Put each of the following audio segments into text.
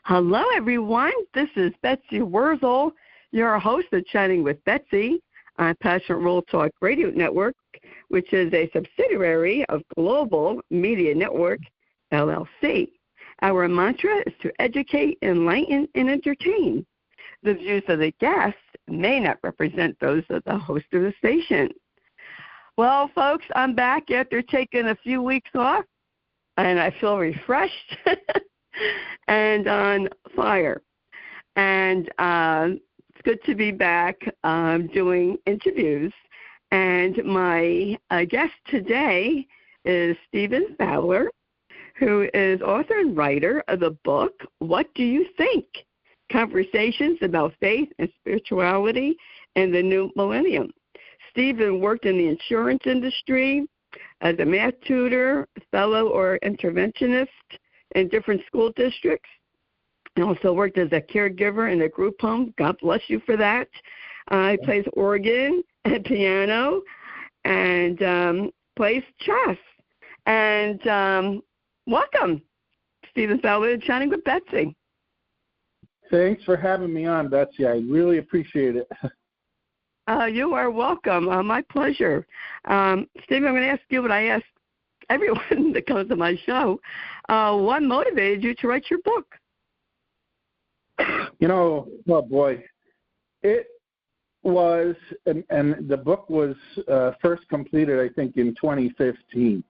Hello, everyone. This is Betsy Wurzel, your host of Chatting with Betsy on Passionate Rural Talk Radio Network, which is a subsidiary of Global Media Network, LLC. Our mantra is to educate, enlighten, and entertain. The views of the guests may not represent those of the host of the station. Well, folks, I'm back after taking a few weeks off, and I feel refreshed and on fire. And it's good to be back doing interviews. And my guest today is Stephen Fowler, who is author and writer of the book, What Do You Think? Conversations about Faith and Spirituality in the New Millennium. Stephen worked in the insurance industry as a math tutor, fellow, or interventionist in different school districts. He also worked as a caregiver in a group home. God bless you for that. He plays organ and piano and plays chess. And welcome, Stephen Fowler, Chatting with Betsy. Thanks for having me on, Betsy. I really appreciate it. You are welcome. My pleasure. Stephen, I'm going to ask you what I ask everyone that comes to my show. What motivated you to write your book? Oh boy. It was, and the book was first completed, I think, in 2015.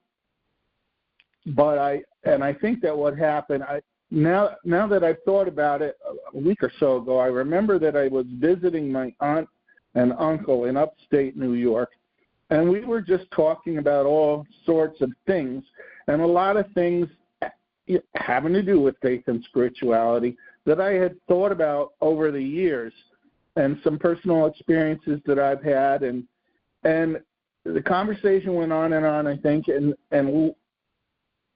But I think that what happened, now that I've thought about it a week or so ago, I remember that I was visiting my aunt and uncle in upstate New York, and we were just talking about all sorts of things, and a lot of things having to do with faith and spirituality that I had thought about over the years, and some personal experiences that I've had, and the conversation went on and on, I think, and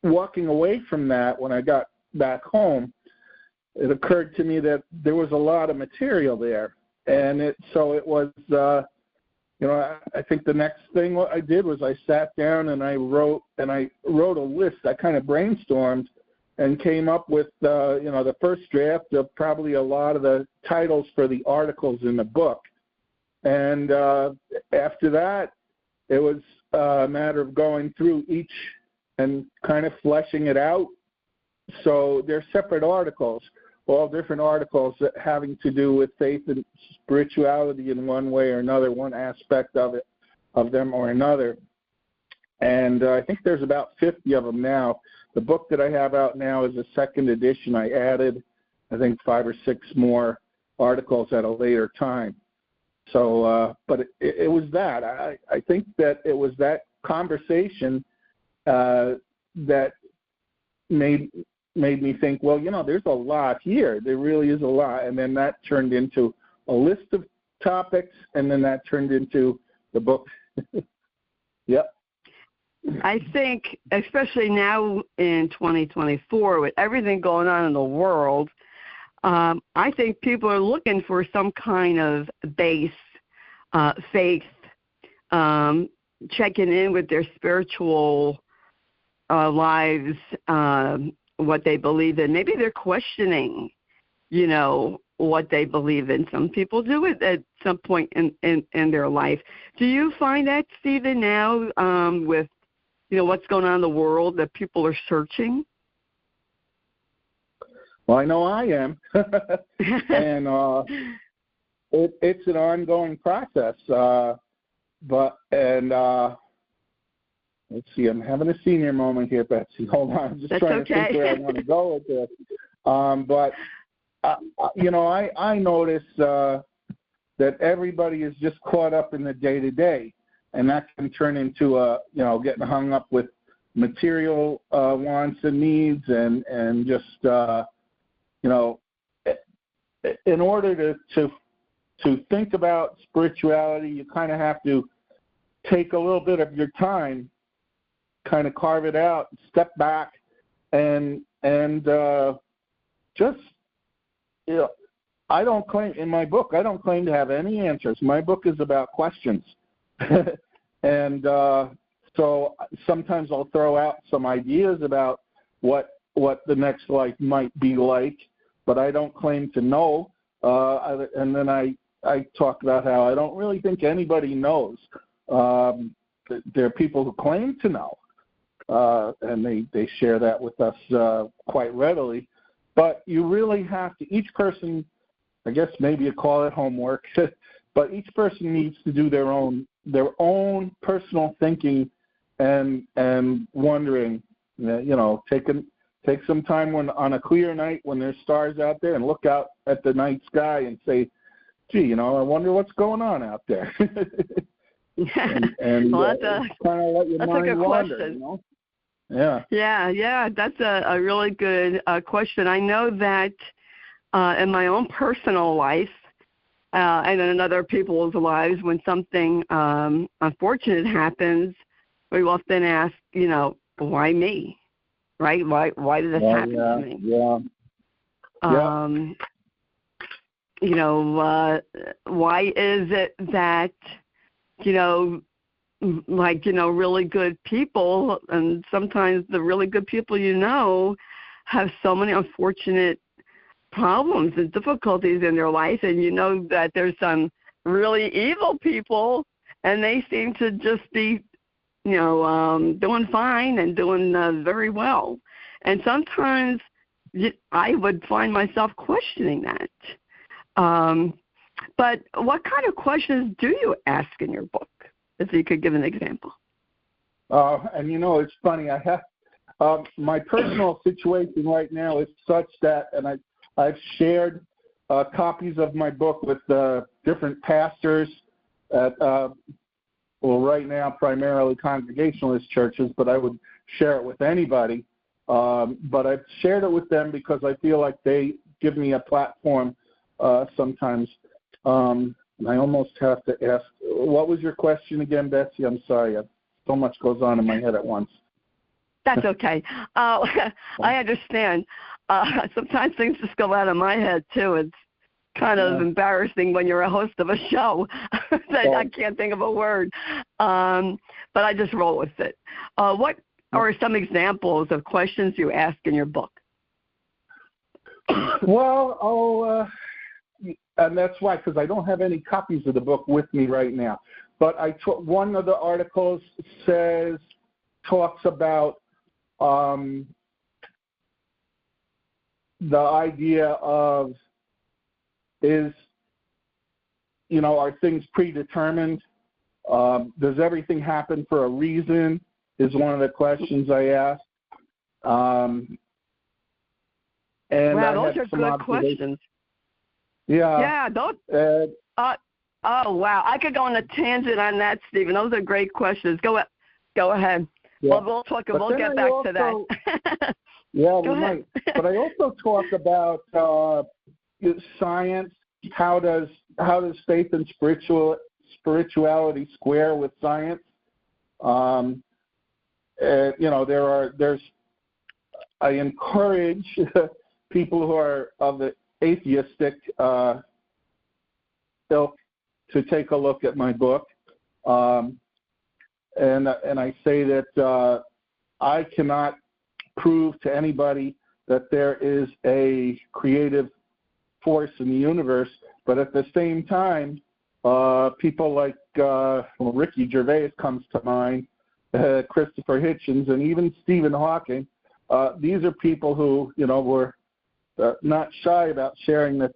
walking away from that, when I got back home, it occurred to me that there was a lot of material there. And it was, I think the next thing what I did was I sat down and I wrote a list. I kind of brainstormed and came up with, the first draft of probably a lot of the titles for the articles in the book. And after that, it was a matter of going through each and kind of fleshing it out. So they're separate articles, all different articles having to do with faith and spirituality in one way or another, one aspect of them or another. And I think there's about 50 of them now. The book that I have out now is a second edition. I added, I think, 5 or 6 more articles at a later time. So, but it was that. I think that it was that conversation that made me think, well, there's a lot here. There really is a lot. And then that turned into a list of topics, and then that turned into the book. Yep. I think, especially now in 2024, with everything going on in the world, I think people are looking for some kind of base, faith, checking in with their spiritual lives, what they believe in. Maybe they're questioning, what they believe in. Some people do it at some point in their life. Do you find that, Stephen, now with, what's going on in the world, that people are searching? Well, I know I am. And it's an ongoing process. Let's see, I'm having a senior moment here, Betsy. Hold on. I'm just trying to think where I want to go with this. I notice that everybody is just caught up in the day-to-day, and that can turn into, getting hung up with material wants and needs, and just, in order to think about spirituality, you kind of have to take a little bit of your time, kind of carve it out, step back, and just, I don't claim, in my book, I don't claim to have any answers. My book is about questions. And so sometimes I'll throw out some ideas about what the next life might be like, but I don't claim to know. And then I talk about how I don't really think anybody knows. There are people who claim to know, and they share that with us quite readily. But you really have to, each person, I guess maybe you call it homework, but each person needs to do their own personal thinking and wondering, take some time on a clear night when there's stars out there and look out at the night sky and say, gee, I wonder what's going on out there. and well, kind of let your mind a good wander, question. Yeah, that's a really good question. I know that in my own personal life and in other people's lives, when something unfortunate happens, we often ask, why me, right? Why did this happen to me? Yeah. Why is it that, really good people, and sometimes the really good people have so many unfortunate problems and difficulties in their life, and that there's some really evil people, and they seem to just be, doing fine and doing very well. And sometimes I would find myself questioning that. But what kind of questions do you ask in your book, if you could give an example? And it's funny, I have my personal situation right now is such that, and I've shared copies of my book with different pastors at, right now primarily Congregationalist churches, but I would share it with anybody. But I've shared it with them because I feel like they give me a platform sometimes. I almost have to ask, what was your question again, Betsy? I'm sorry. So much goes on in my head at once. That's okay. I understand. Sometimes things just go out of my head, too. It's kind of embarrassing when you're a host of a show that I can't think of a word. But I just roll with it. What are some examples of questions you ask in your book? Well, and that's why, because I don't have any copies of the book with me right now. But one of the articles talks about the idea of are things predetermined? Does everything happen for a reason? Is one of the questions I ask. And those are good questions. Yeah. Oh, wow. I could go on a tangent on that, Stephen. Those are great questions. Go ahead. Yeah. We'll talk, and we'll get back to that. Yeah, we might. But I also talk about science. How does faith and spirituality square with science? I encourage people who are of the atheistic ilk to take a look at my book, and I say that I cannot prove to anybody that there is a creative force in the universe, but at the same time, people like Ricky Gervais comes to mind, Christopher Hitchens, and even Stephen Hawking. These are people who were not shy about sharing that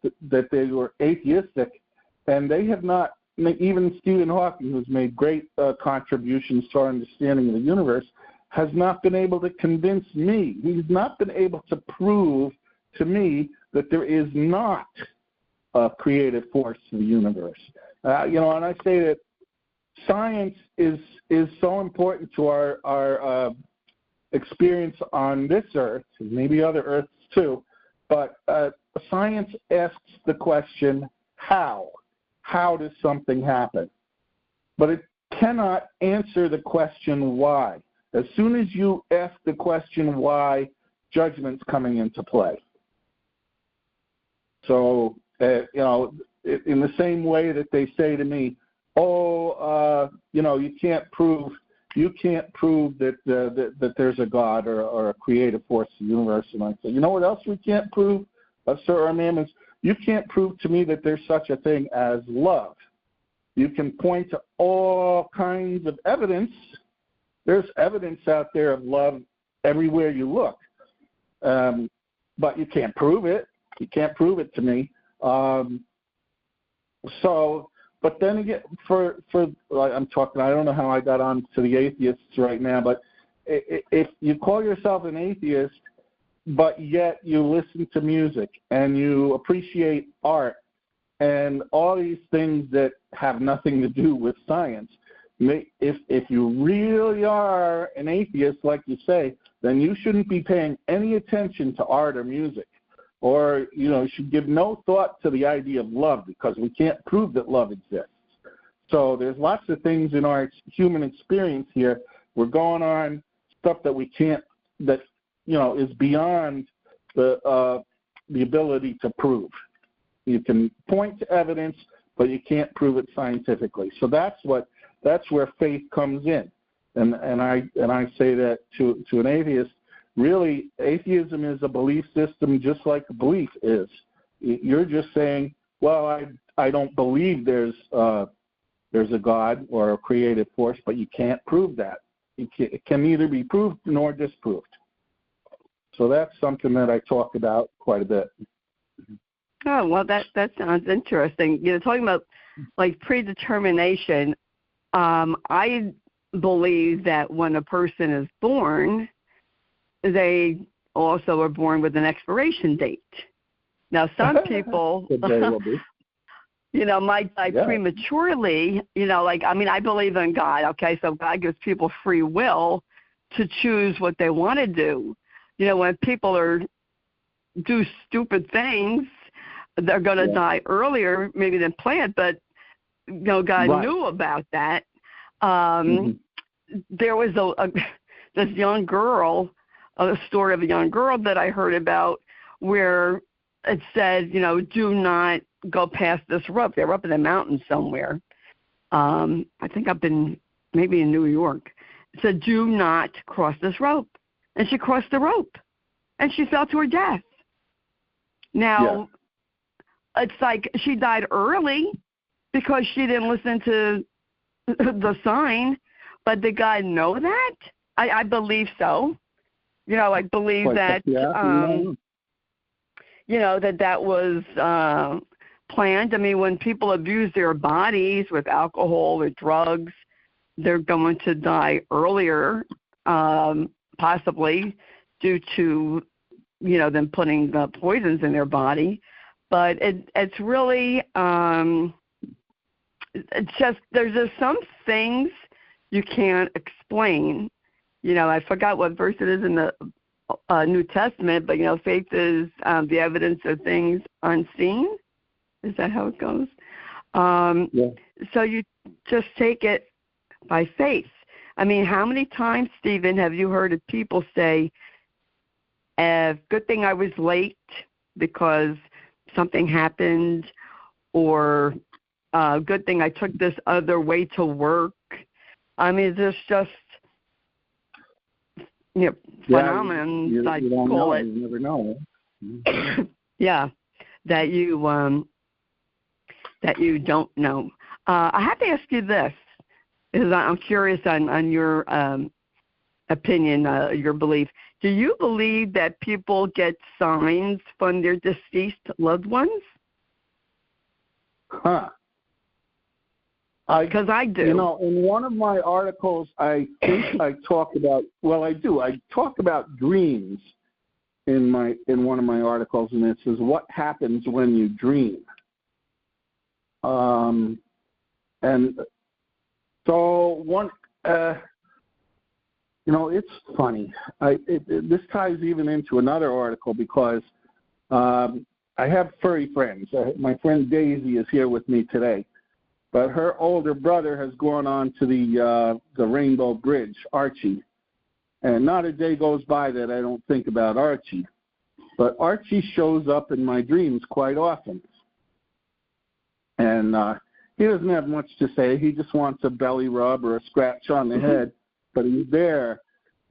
they were atheistic, and they have not. Even Stephen Hawking, who's made great contributions to our understanding of the universe, has not been able to convince me. He's not been able to prove to me that there is not a creative force in the universe. And I say that science is so important to our experience on this earth, and maybe other earths too, but science asks the question, how? How does something happen? But it cannot answer the question why. As soon as you ask the question why, judgment's coming into play. So, in the same way that they say to me, you can't prove that there's a God or a creative force in the universe. And I say, you know what else we can't prove? Sir or ma'am, is you can't prove to me that there's such a thing as love. You can point to all kinds of evidence. There's evidence out there of love everywhere you look. But you can't prove it. You can't prove it to me. But then again, I'm talking, I don't know how I got on to the atheists right now, but if you call yourself an atheist, but yet you listen to music and you appreciate art and all these things that have nothing to do with science, if you really are an atheist, like you say, then you shouldn't be paying any attention to art or music. Or, you should give no thought to the idea of love, because we can't prove that love exists. So there's lots of things in our human experience here. We're going on stuff that we can't, that, is beyond the ability to prove. You can point to evidence, but you can't prove it scientifically. So that's where faith comes in. And I say that to an atheist. Really, atheism is a belief system just like a belief is. You're just saying, well, I don't believe there's a God or a creative force, but you can't prove that. It can neither be proved nor disproved. So that's something that I talk about quite a bit. Oh, well, that sounds interesting. Talking about like predetermination, I believe that when a person is born, they also are born with an expiration date. Now, some people, might die prematurely. I believe in God, okay? So God gives people free will to choose what they want to do. When people do stupid things, they're going to die earlier maybe than planned, but, God knew about that. There was this young girl, a story of a young girl that I heard about where it said, do not go past this rope. They were up in the mountains somewhere. I think maybe in New York. It said, do not cross this rope. And she crossed the rope, and she fell to her death. Now, it's like she died early because she didn't listen to the sign, but did God know that? I believe so. I believe that, that was planned. I mean, when people abuse their bodies with alcohol or drugs, they're going to die earlier, possibly due to, them putting the poisons in their body. But it's really, it's just, there's just some things you can't explain. I forgot what verse it is in the New Testament, but, faith is the evidence of things unseen. Is that how it goes? So you just take it by faith. I mean, how many times, Stephen, have you heard of people say, good thing I was late because something happened, or good thing I took this other way to work? I mean, there's just phenomenon, I call it. You never know. Yeah, that you don't know. I have to ask you this, because I'm curious on your opinion, your belief. Do you believe that people get signs from their deceased loved ones? Because I do. In one of my articles, I think I talk about. Well, I do. I talk about dreams in one of my articles, and it says what happens when you dream. And so one, it's funny. This ties even into another article because I have furry friends. My friend Daisy is here with me today. But her older brother has gone on to the Rainbow Bridge, Archie. And not a day goes by that I don't think about Archie. But Archie shows up in my dreams quite often. And he doesn't have much to say. He just wants a belly rub or a scratch on the head. But he's there.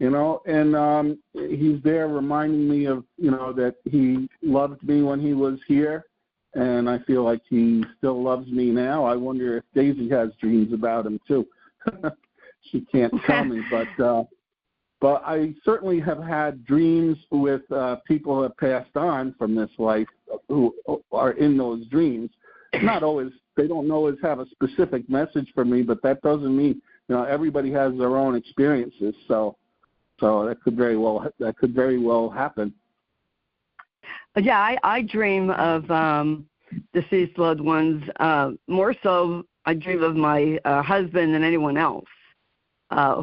and he's there reminding me of, that he loved me when he was here, and I feel like he still loves me now. I wonder if Daisy has dreams about him too. She can't tell me, but I certainly have had dreams with people who have passed on from this life who are in those dreams. Not always, they don't always have a specific message for me, but that doesn't mean, everybody has their own experiences. So that could very well happen. Yeah, I dream of deceased loved ones. More so, I dream of my husband than anyone else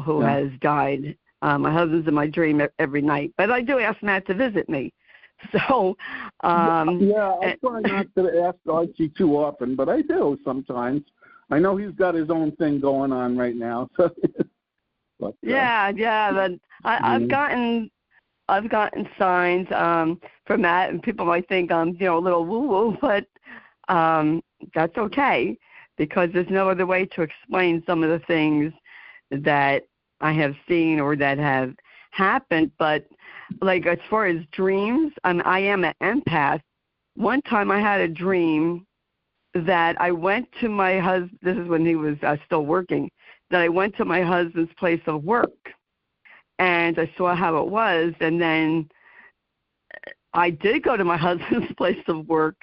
who has died. My husband's in my dream every night, but I do ask Matt to visit me. So, I try not to ask Archie too often, but I do sometimes. I know he's got his own thing going on right now. So. But, but I've gotten signs from that, and people might think I'm a little woo-woo, but that's okay, because there's no other way to explain some of the things that I have seen or that have happened. But like as far as dreams, I am an empath. One time I had a dream that I went to my husband. This is when he was still working. That I went to my husband's place of work, and I saw how it was, and then I did go to my husband's place of work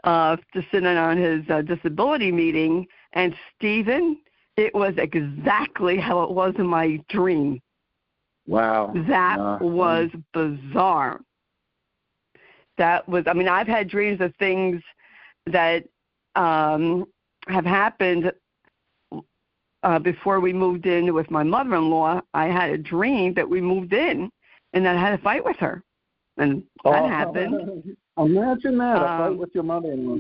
to sit in on his disability meeting, and Stephen, it was exactly how it was in my dream. Wow. That was bizarre. I've had dreams of things that have happened before we moved in with my mother-in-law. I had a dream that we moved in and that I had a fight with her. And that happened. Imagine that, a fight with your mother-in-law.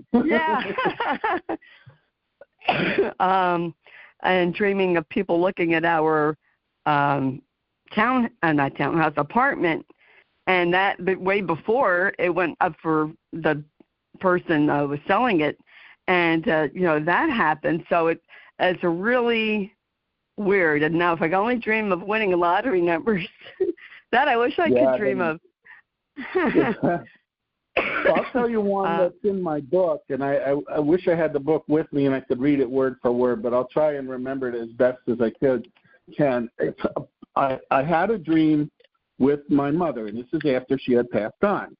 Yeah. And dreaming of people looking at our townhouse apartment, and that way before it went up for the person who was selling it, and that happened. So it's really weird. And now if I can only dream of winning lottery numbers, that I wish I could dream of. I'll tell you one that's in my book, and I wish I had the book with me and I could read it word for word, but I'll try and remember it as best as I can. I had a dream with my mother, and this is after she had passed on.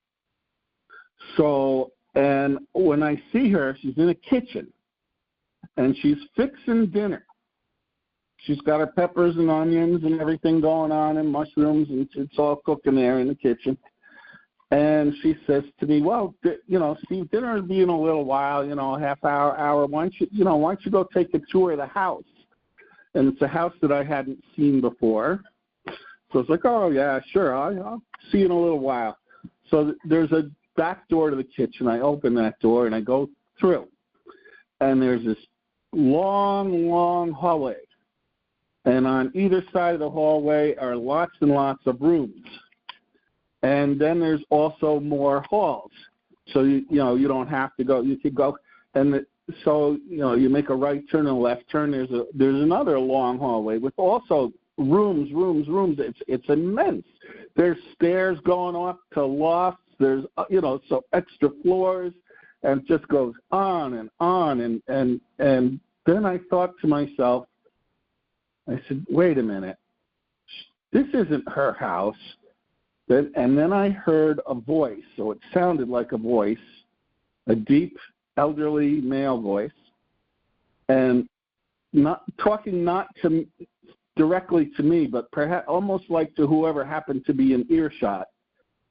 So, and when I see her, she's in a kitchen, and she's fixing dinner. She's got her peppers and onions and everything going on, and mushrooms, and it's all cooking there in the kitchen. And she says to me, well, Steve, dinner will be in a little while, a half hour. Why don't you go take a tour of the house? And it's a house that I hadn't seen before. So it's like, oh, yeah, sure, I'll see you in a little while. So there's a back door to the kitchen. I open that door, and I go through. And there's this long, long hallway. And on either side of the hallway are lots and lots of rooms. And then there's also more halls. So, you don't have to go. You could go. And so, you make a right turn and a left turn. There's another long hallway with also rooms. It's immense. There's stairs going up to lofts. There's, so extra floors, and it just goes on and on. And then I thought to myself, I said, wait a minute. This isn't her house. And then I heard a voice, so it sounded like a voice, a deep, elderly male voice, and not directly to me, but perhaps almost like to whoever happened to be in earshot.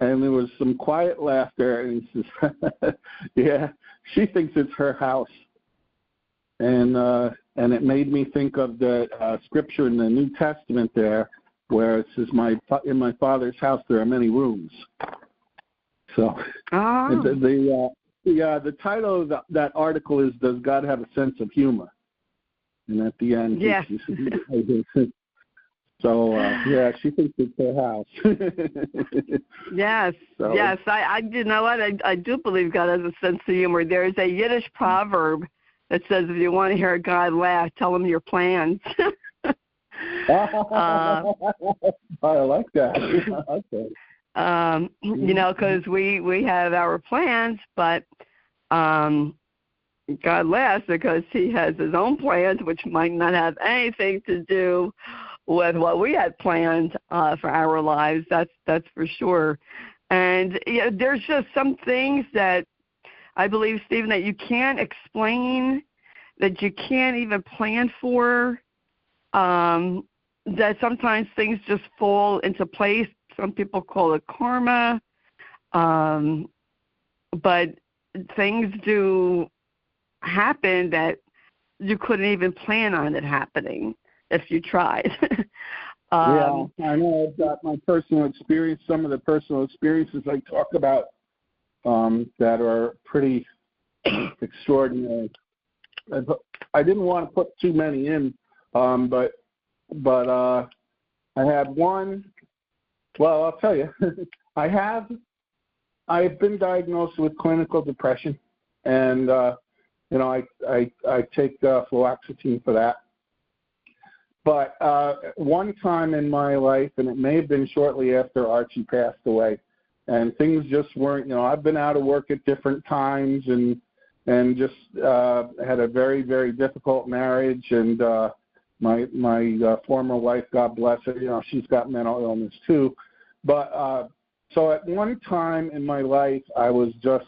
And there was some quiet laughter, and he says, yeah, she thinks it's her house. And it made me think of the scripture in the New Testament there, where it says, in my Father's house there are many rooms. So the title of that article is, Does God Have a Sense of Humor? And at the end, yes. So, she thinks it's her house. Yes, so, yes. I you know what? I do believe God has a sense of humor. There is a Yiddish proverb that says, if you want to hear a God laugh, tell him your plans. I like that. Okay. You know, because we have our plans, but God laughs because he has his own plans, which might not have anything to do with what we had planned for our lives. That's for sure. And there's just some things that I believe, Stephen, that you can't explain, that you can't even plan for, that sometimes things just fall into place. Some people call it karma, but things do happen that you couldn't even plan on it happening if you tried. Yeah, I know. I've got my personal experience, some of the personal experiences I talk about that are pretty extraordinary. I didn't want to put too many in, but I had one. Well, I'll tell you, I've been diagnosed with clinical depression, and I take fluoxetine for that. But one time in my life, and it may have been shortly after Archie passed away, and things just weren't. I've been out of work at different times, and just had a very, very difficult marriage, and my former wife, God bless her, she's got mental illness too. But so at one time in my life, I was just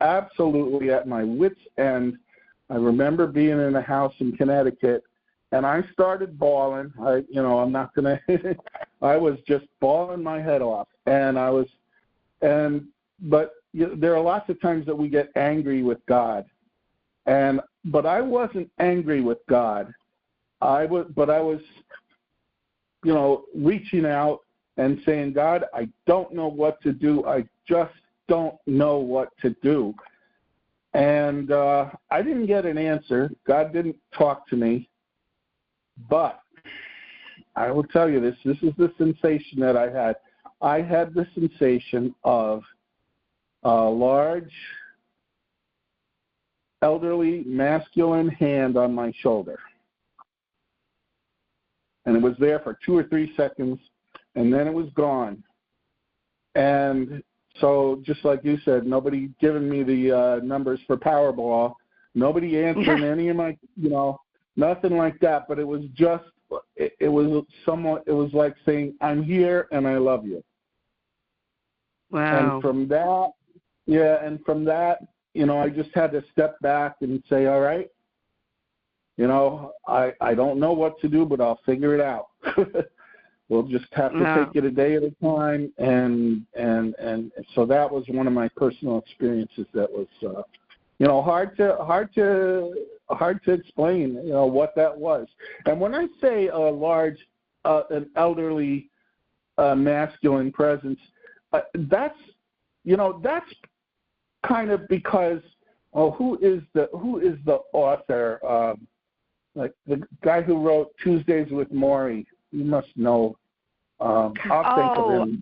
absolutely at my wit's end. I remember being in a house in Connecticut, and I started bawling. I'm not gonna. I was just bawling my head off, but there are lots of times that we get angry with God, but I wasn't angry with God. I was reaching out and saying, God, I don't know what to do. I just don't know what to do. And I didn't get an answer. God didn't talk to me. But I will tell you this. This is the sensation that I had. I had the sensation of a large, elderly, masculine hand on my shoulder. And it was there for 2 or 3 seconds, and then it was gone. And so, just like you said, nobody giving me the numbers for Powerball, nobody answering any of my, nothing like that. But it was just, it was like saying, I'm here and I love you. Wow. And from that, I just had to step back and say, all right, I don't know what to do, but I'll figure it out. We'll just have to take it a day at a time, and so that was one of my personal experiences that was, hard to explain, what that was. And when I say a large, an elderly, masculine presence, that's kind of because, who is the author? Like the guy who wrote Tuesdays with Morrie. You must know. I'll think of him.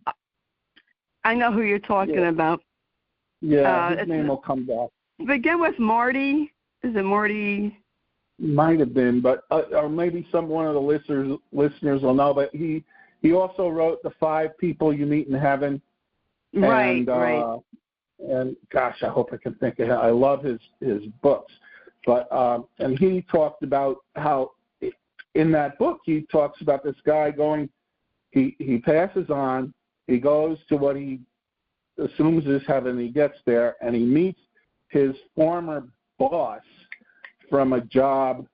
I know who you're talking about. Yeah, his name will come back. Begin with Marty. Is it Marty? Might have been, but or maybe one of the listeners will know. But he also wrote The 5 People You Meet in Heaven. Right. And gosh, I hope I can think of it. I love his books. But and he talked about how in that book he talks about this guy going, he passes on, he goes to what he assumes is heaven, he gets there, and he meets his former boss from a job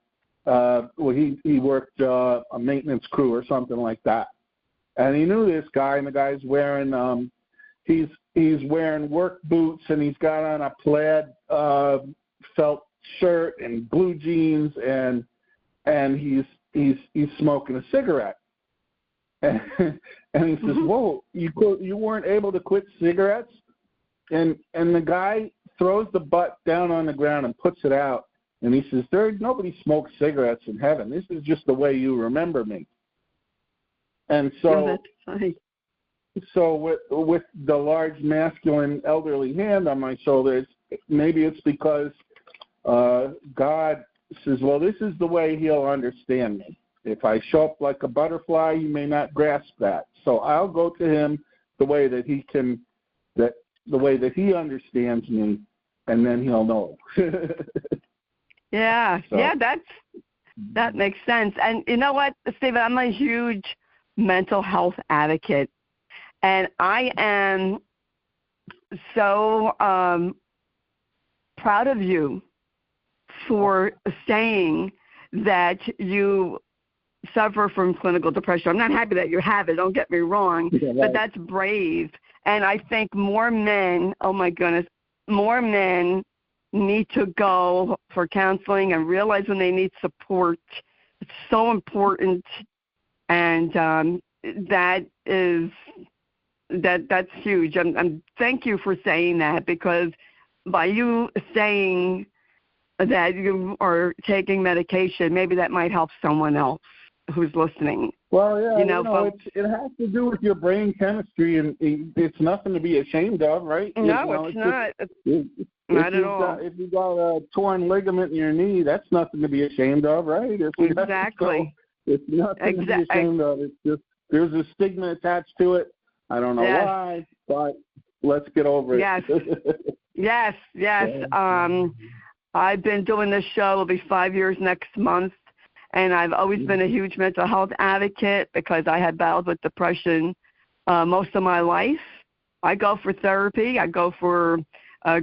where he worked a maintenance crew or something like that. And he knew this guy, and the guy's wearing he's wearing work boots, and he's got on a plaid felt shirt and blue jeans, and he's smoking a cigarette. And he says, "Whoa, you weren't able to quit cigarettes?" And the guy throws the butt down on the ground and puts it out, and he says, "Nobody smokes cigarettes in heaven. This is just the way you remember me." And so, so with the large masculine elderly hand on my shoulder, maybe it's because God says, "Well, this is the way He'll understand me. if I show up like a butterfly, you may not grasp that. So I'll go to him the way that he understands me, and then he'll know. Yeah, so. Yeah, that makes sense. And you know what, Stephen, I'm a huge mental health advocate, and I am so proud of you for saying that you suffer from clinical depression. I'm not happy that you have it, don't get me wrong, but that's brave. And I think more men, oh my goodness, more men need to go for counseling and realize when they need support. It's so important, and that's huge. I'm thank you for saying that, because by you saying that you are taking medication, maybe that might help someone else who's listening. Well, yeah, it has to do with your brain chemistry, and it's nothing to be ashamed of, right? No, it's not. Not at all. If you got a torn ligament in your knee, that's nothing to be ashamed of, right? Exactly. It's nothing to be ashamed of. It's just there's a stigma attached to it. I don't know why, but let's get over it. Yes. Yes. I've been doing this show. It'll be 5 years next month. And I've always been a huge mental health advocate because I had battled with depression most of my life. I go for therapy. I go for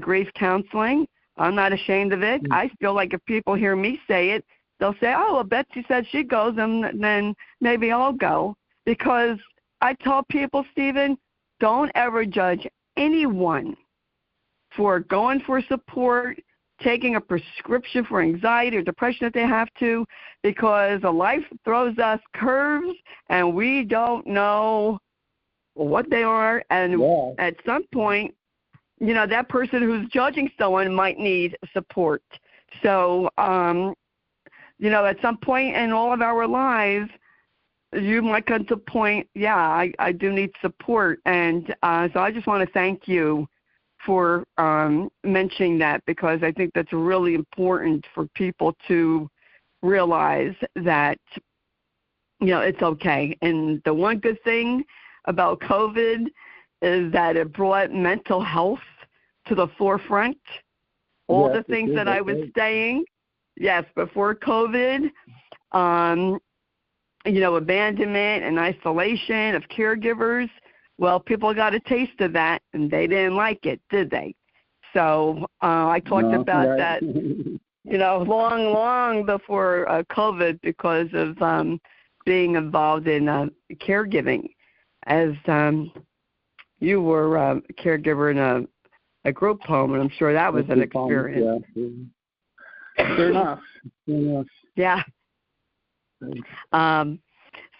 grief counseling. I'm not ashamed of it. I feel like if people hear me say it, they'll say, oh, well, Betsy said she goes, and then maybe I'll go. Because I tell people, Stephen, don't ever judge anyone for going for support, taking a prescription for anxiety or depression if they have to, because life throws us curves and we don't know what they are. And at some point, that person who's judging someone might need support. So, at some point in all of our lives, you might come to a point, I do need support. And so I just want to thank you for mentioning that, because I think that's really important for people to realize that, it's okay. And the one good thing about COVID is that it brought mental health to the forefront. All the things that I was saying, before COVID, abandonment and isolation of caregivers. Well, people got a taste of that, and they didn't like it, did they? So I talked about that, long before COVID, because of being involved in caregiving, as you were a caregiver in a group home, and I'm sure that was an experience. Sure enough. Yeah.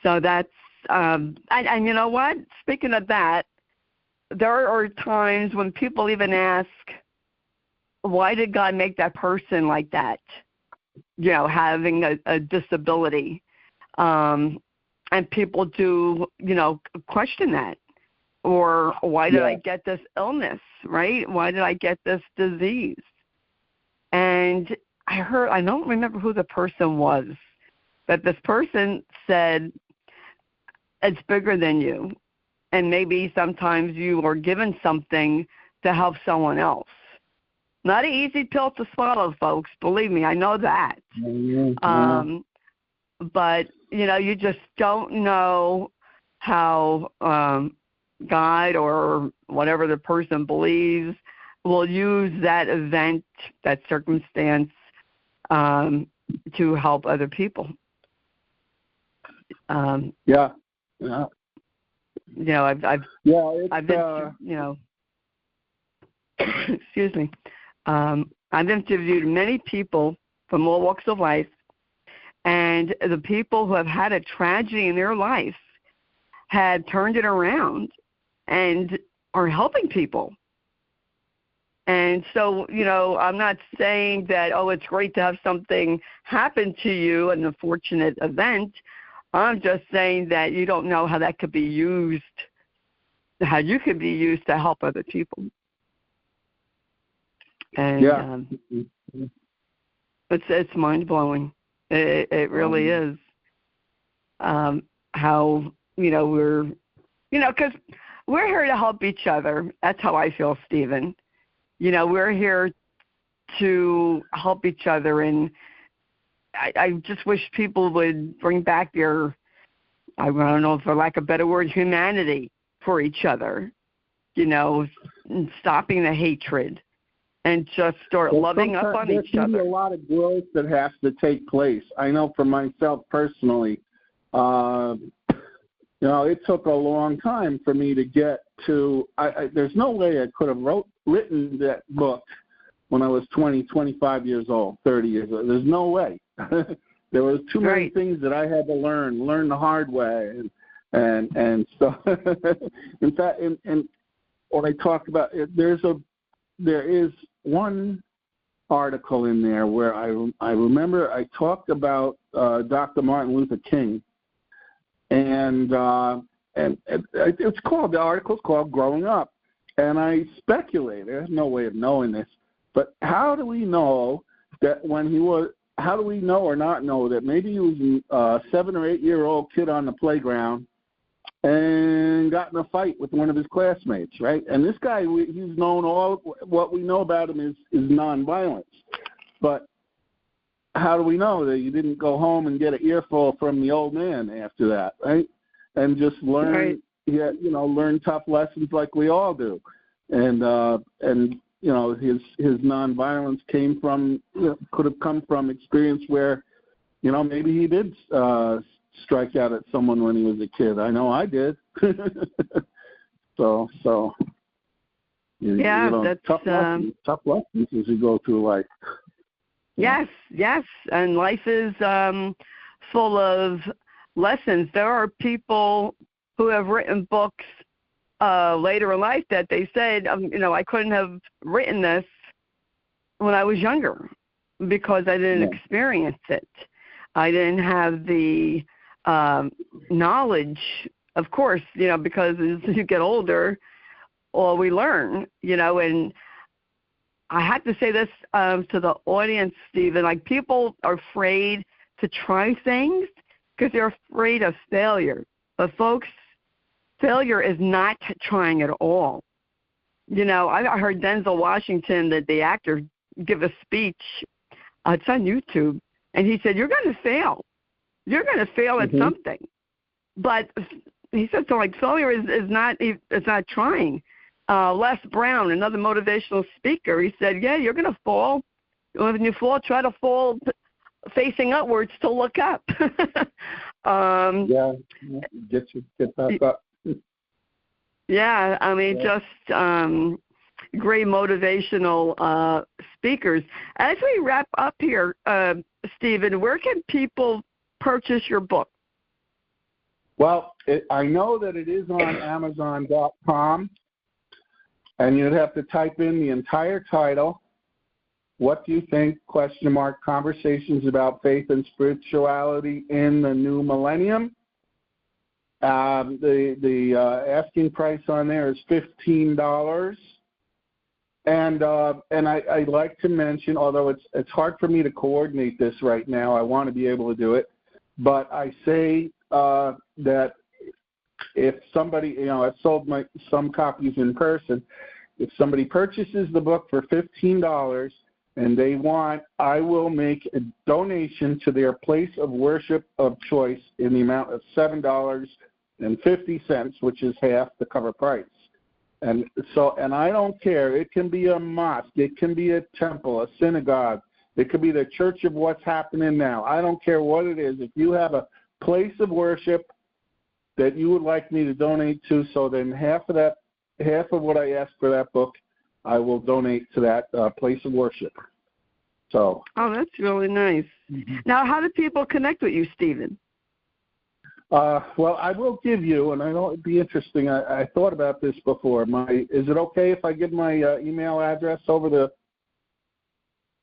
So that's and you know what? Speaking of that, there are times when people even ask, why did God make that person like that? Having a disability. And people do, question that. Or why did I get this illness, right? Why did I get this disease? And I don't remember who the person was, but this person said, it's bigger than you. And maybe sometimes you are given something to help someone else. Not an easy pill to swallow, folks. Believe me, I know that. But, you just don't know how God or whatever the person believes will use that event, that circumstance, to help other people. I've been, excuse me. I've interviewed many people from all walks of life, and the people who have had a tragedy in their life had turned it around and are helping people. And so, I'm not saying that, it's great to have something happen to you, an unfortunate event. I'm just saying that you don't know how that could be used, how you could be used to help other people. And it's mind-blowing. It really is. how, because we're here to help each other. That's how I feel, Stephen. We're here to help each other, and I just wish people would bring back their, I don't know, for lack of a better word, humanity for each other, stopping the hatred and just start loving up on each other. There's a lot of growth that has to take place. I know for myself personally, it took a long time for me to get to, there's no way I could have written that book when I was 20, 25 years old, 30 years old. There's no way. There was too many things that I had to learn the hard way. And so, in fact, and when I talk about it, there is one article in there where I remember I talked about Dr. Martin Luther King, and it's called, the article's called Growing Up, and I speculated, there's no way of knowing this, but how do we know that how do we know or not know that maybe he was a 7 or 8 year old kid on the playground and got in a fight with one of his classmates, right? And this guy, he's known, all what we know about him is nonviolence. But how do we know that you didn't go home and get an earful from the old man after that, right? And just learn, learn tough lessons like we all do. And his nonviolence came from, could have come from experience where, maybe he did strike out at someone when he was a kid. I know I did. So that's tough lessons as you go through life. Yes, and life is full of lessons. There are people who have written books later in life that they said, I couldn't have written this when I was younger because I didn't experience it. I didn't have the knowledge, of course, because as you get older, all we learn, and I have to say this to the audience, Stephen, like people are afraid to try things because they're afraid of failure. But folks, failure is not trying at all. I heard Denzel Washington, the actor, give a speech. It's on YouTube, and he said, "You're going to fail. You're going to fail at something." But he said, so like failure is not trying. Les Brown, another motivational speaker, he said, "Yeah, you're going to fall. When you fall, try to fall facing upwards to look up." Get back up. Yeah, I mean, just great motivational speakers. As we wrap up here, Stephen, where can people purchase your book? Well, I know that it is on Amazon.com, and you'd have to type in the entire title. What do you think? ? Conversations about faith and spirituality in the new millennium. The asking price on there is $15, and I'd like to mention, although it's hard for me to coordinate this right now, I want to be able to do it, but I say that if somebody, I've sold some copies in person, if somebody purchases the book for $15 and they want, I will make a donation to their place of worship of choice in the amount of $7.50, which is half the cover price. And I don't care. It can be a mosque. It can be a temple, a synagogue. It could be the church of what's happening now. I don't care what it is. If you have a place of worship that you would like me to donate to, so then half of what I ask for that book, I will donate to that place of worship. So. Oh, that's really nice. Mm-hmm. Now, how do people connect with you, Stephen? Well, I will give you, and I know it'd be interesting. I thought about this before. Is it okay if I give my email address over the?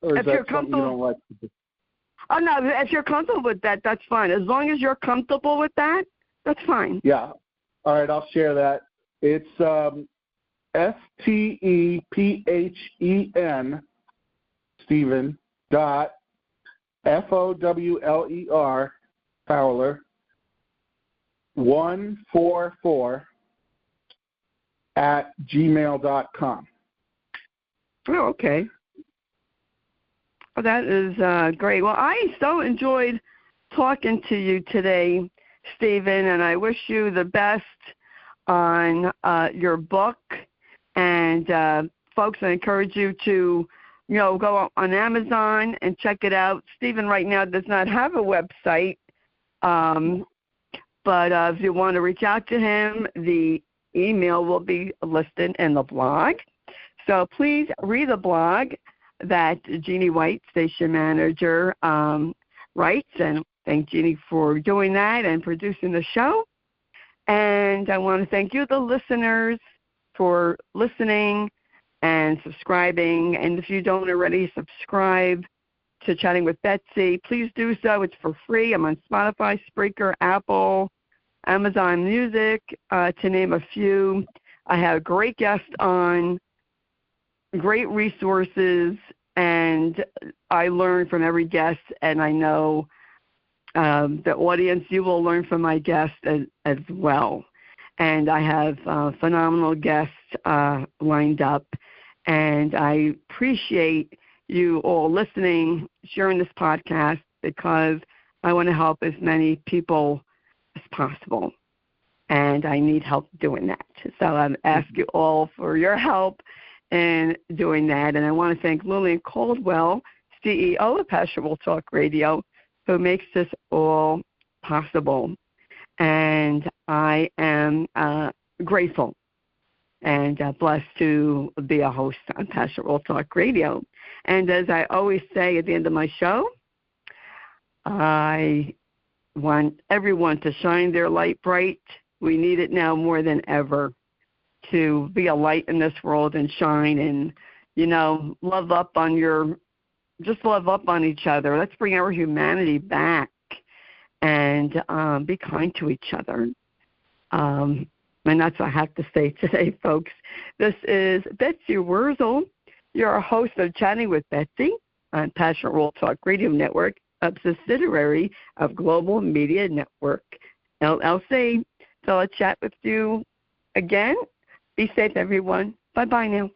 Or is that something you don't like to do? Oh no, if you're comfortable with that, that's fine. As long as you're comfortable with that, that's fine. Yeah. All right, I'll share that. It's STEPHEN Stephen .FOWLER Fowler 144 at gmail.com. Oh, okay. Well, that is great. Well, I so enjoyed talking to you today, Stephen, and I wish you the best on your book. And folks, I encourage you to, go on Amazon and check it out. Stephen right now does not have a website, but if you want to reach out to him, the email will be listed in the blog. So please read the blog that Jeannie White, station manager, writes, and thank Jeannie for doing that and producing the show. And I want to thank you, the listeners, for listening and subscribing. And if you don't already subscribe to Chatting with Betsy, please do so. It's for free. I'm on Spotify, Spreaker, Apple, Amazon Music, to name a few. I have great guests on, great resources, and I learn from every guest, and I know the audience, you will learn from my guests as well. And I have phenomenal guests lined up, and I appreciate you all listening, sharing this podcast, because I want to help as many people as possible, and I need help doing that. So I ask you all for your help in doing that, and I want to thank Lillian Caldwell, CEO of Passion Will Talk Radio, who makes this all possible. And I am grateful and blessed to be a host on Passion Will Talk Radio. And as I always say at the end of my show, I want everyone to shine their light bright. We need it now more than ever to be a light in this world and shine and, love up on each other. Let's bring our humanity back and be kind to each other. And that's what I have to say today, folks. This is Betsy Wurzel, your host of Chatting with Betsy on Passionate World Talk Radio Network, a subsidiary of Global Media Network, LLC. So I'll chat with you again. Be safe, everyone. Bye-bye now.